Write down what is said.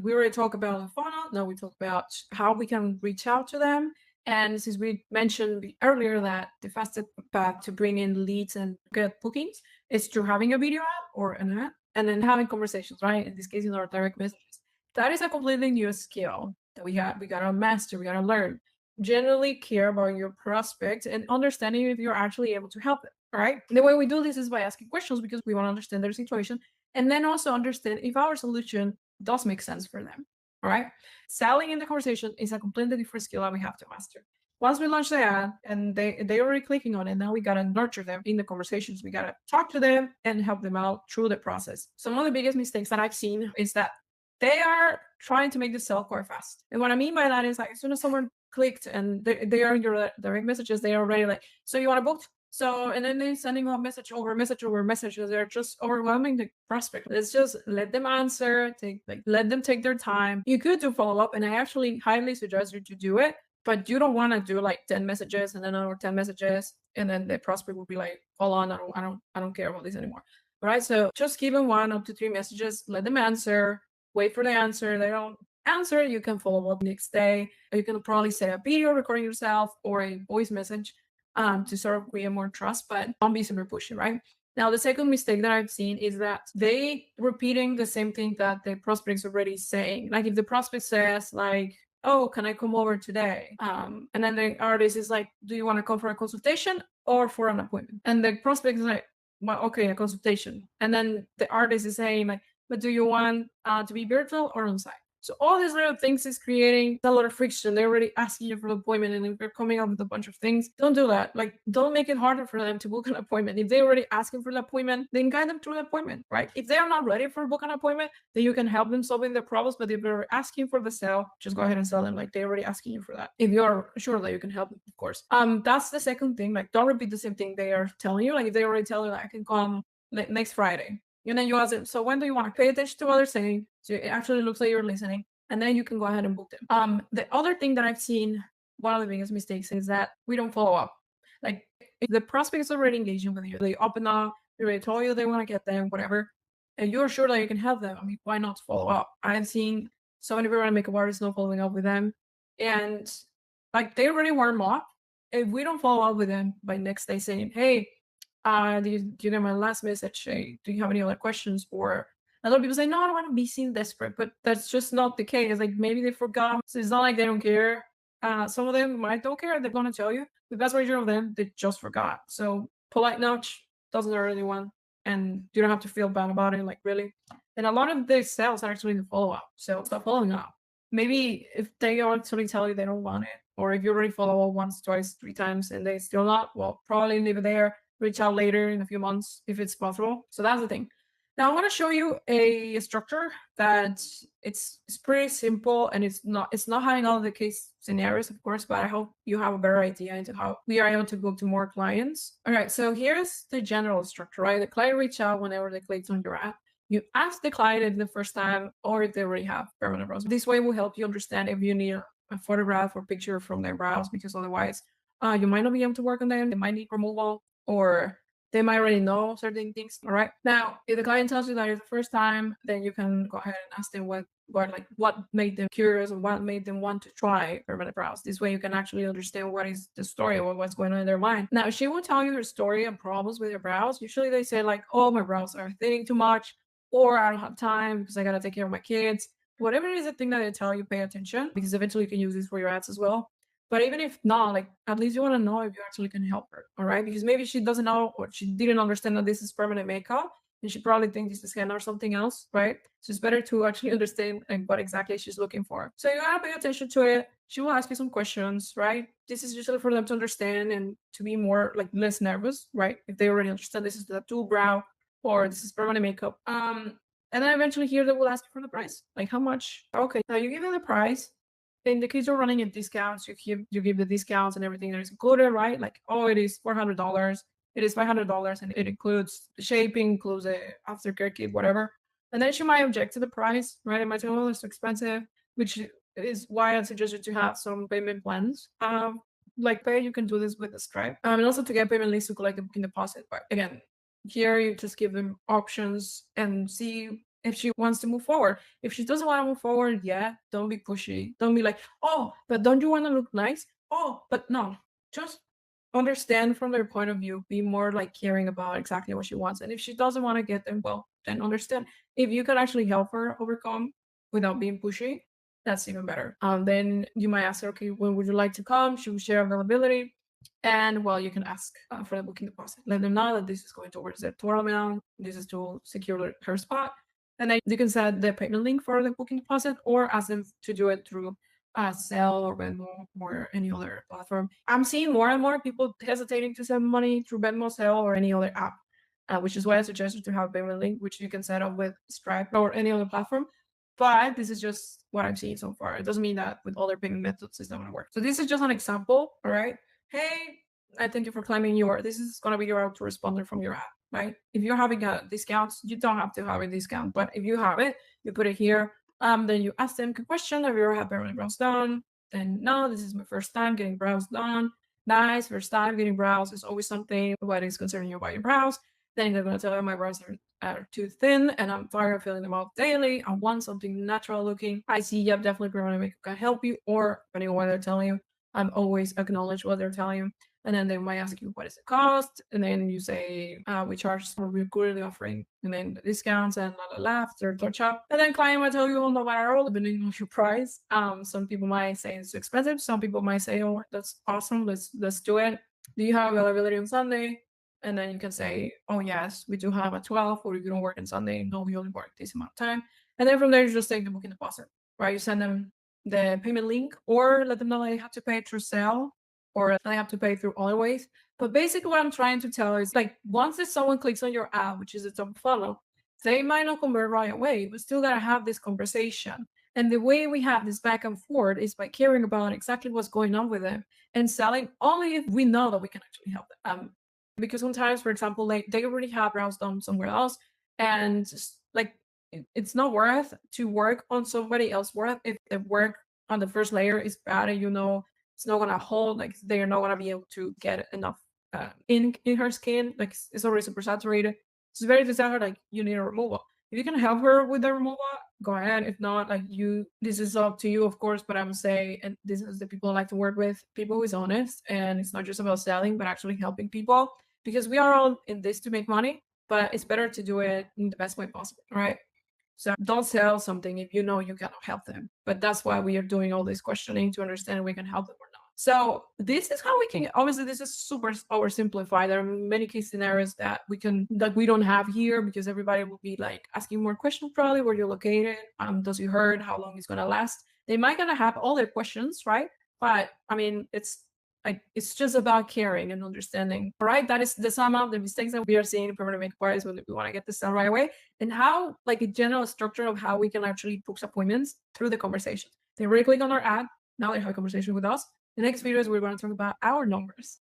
We already talked about the funnel. Now we talk about how we can reach out to them. And since we mentioned earlier that the fastest path to bring in leads and get bookings is through having a video ad or an ad and then having conversations, right? In this case, in our direct messages. That is a completely new skill that we gotta master, we gotta learn. Generally care about your prospect and understanding if you're actually able to help them. All right. The way we do this is by asking questions because we want to understand their situation and then also understand if our solution does make sense for them. All right. Selling in the conversation is a completely different skill that we have to master. Once we launch the ad and they already clicking on it, now we gotta nurture them in the conversations. We gotta talk to them and help them out through the process. Some of the biggest mistakes that I've seen is that they are trying to make the sell quite fast. And what I mean by that is like as soon as someone clicked and they are in your direct messages, they are already like, so you want to book? So, and then they're sending a message over message over messages. They're just overwhelming the prospect. Let's just let them answer, let them take their time. You could do follow up, and I actually highly suggest you to do it, but you don't want to do like 10 messages and then another 10 messages, and then the prospect will be like, hold on, I don't care about this anymore. All right. So just give them 1 up to 3 messages, let them answer, wait for the answer. They don't answer, you can follow up next day. You can probably set a video recording yourself or a voice message to sort of create more trust, but don't be super pushy, right? Now, the second mistake that I've seen is that they repeating the same thing that the prospect is already saying. Like if the prospect says like, oh, can I come over today? And then the artist is like, do you want to come for a consultation or for an appointment? And the prospect is like, well, okay, a consultation. And then the artist is saying like, but do you want to be virtual or on site? So all these little things is creating a lot of friction. They're already asking you for an appointment and if they're coming up with a bunch of things, don't do that. Like, don't make it harder for them to book an appointment. If they're already asking for the appointment, then guide them through the appointment, right? If they are not ready for book an appointment, then you can help them solving their problems. But if they're asking for the sale, just go ahead and sell them. Like they're already asking you for that. If you're sure that you can help them, of course. That's the second thing. Like, don't repeat the same thing they are telling you. Like if they already tell you, like, I can come next Friday. And then you ask them, so when do you want to pay attention to what they're saying? So it actually looks like you're listening. And then you can go ahead and book them. The other thing that I've seen, one of the biggest mistakes is that we don't follow up. Like if the prospect is already engaging with you, they open up, they already told you they want to get them, whatever, and you're sure that you can help them. I mean, why not follow up? I've seen so many people makeup artists not following up with them, and like they already warm up. If we don't follow up with them by next day saying, hey, do you get my last message? Hey, do you have any other questions? Or a lot of people say, no, I don't want to be seen desperate, but that's just not the case. Like maybe they forgot. So it's not like they don't care. Some of them might don't care. They're going to tell you. The vast majority of them, they just forgot. So polite nudge doesn't hurt anyone. And you don't have to feel bad about it. Like really. And a lot of the sales are actually the follow up. So stop following up. Maybe if they actually tell you they don't want it, or if you already follow up once, twice, 3 times, and they still not, well, probably leave it there. Reach out later in a few months if it's possible. So that's the thing. Now I want to show you a structure that it's pretty simple and it's not having all the case scenarios, of course, but I hope you have a better idea into how we are able to book to more clients. All right, so here's the general structure, right? The client reach out whenever they click on your app. You ask the client if the first time or if they already have permanent brows. This way will help you understand if you need a photograph or picture from their brows, because otherwise you might not be able to work on them. They might need removal, or they might already know certain things. All right. Now, if the client tells you that it's the first time, then you can go ahead and ask them what made them curious and what made them want to try permanent brows. This way you can actually understand what is the story or what's going on in their mind. Now, she will tell you her story and problems with your brows. Usually they say like, oh, my brows are thinning too much, or I don't have time because I gotta take care of my kids. Whatever it is the thing that they tell you, pay attention, because eventually you can use this for your ads as well. But even if not, like at least you want to know if you actually can help her, all right? Because maybe she doesn't know or she didn't understand that this is permanent makeup, and she probably thinks this is henna or something else, right? So it's better to actually understand like what exactly she's looking for. So you gotta pay attention to it. She will ask you some questions, right? This is usually for them to understand and to be more like less nervous, right? If they already understand this is the tool brow or this is permanent makeup. And then eventually here they will ask you for the price, like how much. Okay, now you give them the price. In the case you're running at discounts, you give the discounts and everything that is included, right? Like, oh, it is $400, it is $500, and it includes the shaping, includes the aftercare kit, whatever. And then she might object to the price, right? It might say, oh, it's too expensive, which is why I suggest you to have some payment plans. Like pay, you can do this with a Stripe. And also to get payment links to collect the booking deposit. But again, here you just give them options and see if she wants to move forward. If she doesn't want to move forward, yeah, don't be pushy. Don't be like, oh, but don't you want to look nice? Oh, but no, just understand from their point of view, be more like caring about exactly what she wants. And if she doesn't want to get them, well, then understand. If you can actually help her overcome without being pushy, that's even better. Then you might ask her, okay, when would you like to come? She will share availability. And well, you can ask for the booking deposit. Let them know that this is going towards the total amount. This is to secure her spot. And then you can set the payment link for the booking deposit or ask them to do it through Zelle or Venmo or any other platform. I'm seeing more and more people hesitating to send money through Venmo, Zelle, or any other app, which is why I suggest you to have a payment link, which you can set up with Stripe or any other platform. But this is just what I'm seeing so far. It doesn't mean that with other payment methods it's not going to work. So this is just an example, all right? Hey, I thank you for claiming this is going to be your autoresponder from your app, right? If you're having a discount, you don't have to have a discount, but if you have it, you put it here. Then you ask them a question. Have you ever had permanent brows done? Then no, this is my first time getting brows done. Nice, first time getting brows is always something. What is concerning you about your brows? Then they're going to tell you my brows are too thin and I'm tired of filling them out daily. I want something natural looking. I see, yep, definitely permanent makeup can help you, or depending on what they're telling you. I'm always acknowledge what they're telling you. And then they might ask you, what is the cost? And then you say, we charge, or we're currently offering, and then the discounts and third touch up. And then client might tell you, no matter all, depending on your price. Some people might say it's too expensive. Some people might say, oh, that's awesome. Let's do it. Do you have availability on Sunday? And then you can say, oh, yes, we do have a 12, or if you don't work on Sunday, no, we only work this amount of time. And then from there, you just take the booking deposit, right? You send them the payment link or let them know they have to pay through Zelle or they have to pay through other ways. But basically what I'm trying to tell is like once someone clicks on your app, which is a top funnel, they might not convert right away, but still gotta have this conversation. And the way we have this back and forth is by caring about exactly what's going on with them and selling only if we know that we can actually help them. Because sometimes, for example, like they already have brows done somewhere else, and just, like it's not worth to work on somebody else's work if the work on the first layer is bad and it's not gonna hold, like they're not gonna be able to get enough ink in her skin, like it's already super saturated. It's very desirable, like you need a removal. If you can help her with the removal, go ahead. If not, like this is up to you, of course, but I would say, and this is the people I like to work with, people who is honest, and it's not just about selling, but actually helping people, because we are all in this to make money, but it's better to do it in the best way possible, right? So don't sell something if you know you cannot help them. But that's why we are doing all this questioning to understand if we can help them or not. So this is how we can, obviously this is super oversimplified. There are many case scenarios that we don't have here, because everybody will be like asking more questions, probably where you're located, does you hurt, how long it's gonna last. They might gonna have all their questions, right? But I mean, it's just about caring and understanding, right? That is the sum of the mistakes that we are seeing in permanent makeup artists when we want to get this done right away, and how, like, a general structure of how we can actually book appointments through the conversations. They already click on our ad, now they have a conversation with us. The next videos we're going to talk about our numbers.